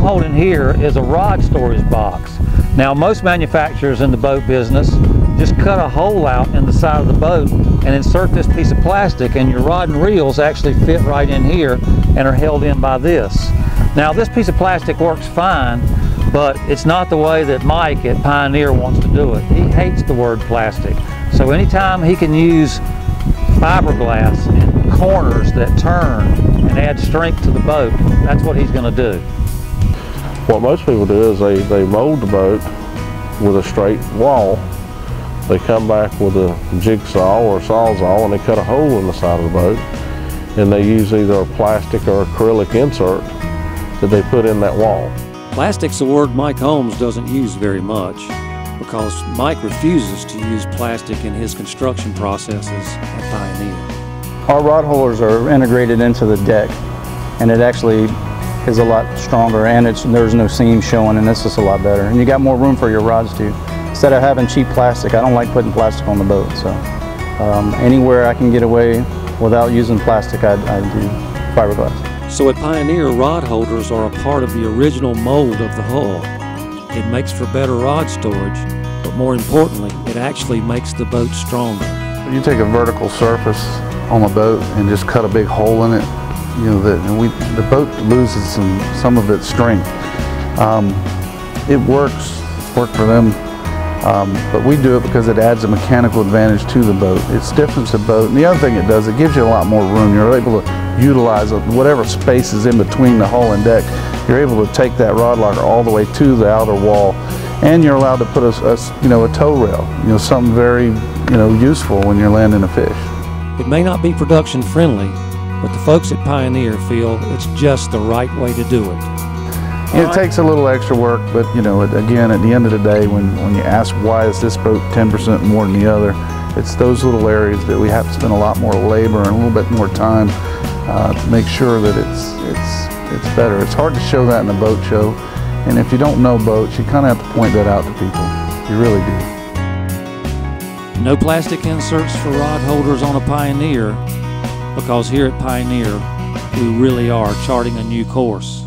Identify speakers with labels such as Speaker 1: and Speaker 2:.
Speaker 1: holding here is a rod storage box. Now most manufacturers in the boat business just cut a hole out in the side of the boat and insert this piece of plastic, and your rod and reels actually fit right in here and are held in by this. Now this piece of plastic works fine, but it's not the way that Mike at Pioneer wants to do it. He hates the word plastic. So anytime he can use fiberglass in corners that turn and add strength to the boat, that's what he's going to do.
Speaker 2: What most people do is they mold the boat with a straight wall. They come back with a jigsaw or a sawzall and they cut a hole in the side of the boat, and they use either a plastic or acrylic insert that they put in that wall.
Speaker 3: Plastic's a word Mike Holmes doesn't use very much because Mike refuses to use plastic in his construction processes at Pioneer.
Speaker 4: Our rod holders are integrated into the deck, and it actually is a lot stronger, and there's no seam showing, and this is a lot better. And you got more room for your rods too. Instead of having cheap plastic, I don't like putting plastic on the boat, so anywhere I can get away without using plastic, I do fiberglass.
Speaker 3: So at Pioneer, rod holders are a part of the original mold of the hull. It makes for better rod storage, but more importantly, it actually makes the boat stronger.
Speaker 5: You take a vertical surface on a boat and just cut a big hole in it, you know, the boat loses some of its strength. It works, it's worked for them, but we do it because it adds a mechanical advantage to the boat. It stiffens the boat, and the other thing it does, it gives you a lot more room. You're able to utilize whatever space is in between the hull and deck. You're able to take that rod locker all the way to the outer wall, and you're allowed to put a tow rail, something very useful when you're landing a fish.
Speaker 3: It may not be production friendly, but the folks at Pioneer feel it's just the right way to do it.
Speaker 5: It takes a little extra work, but again, at the end of the day, when you ask why is this boat 10% more than the other, it's those little areas that we have to spend a lot more labor and a little bit more time to make sure that it's better. It's hard to show that in a boat show, and if you don't know boats, you kind of have to point that out to people. You really do.
Speaker 3: No plastic inserts for rod holders on a Pioneer, because here at Pioneer, we really are charting a new course.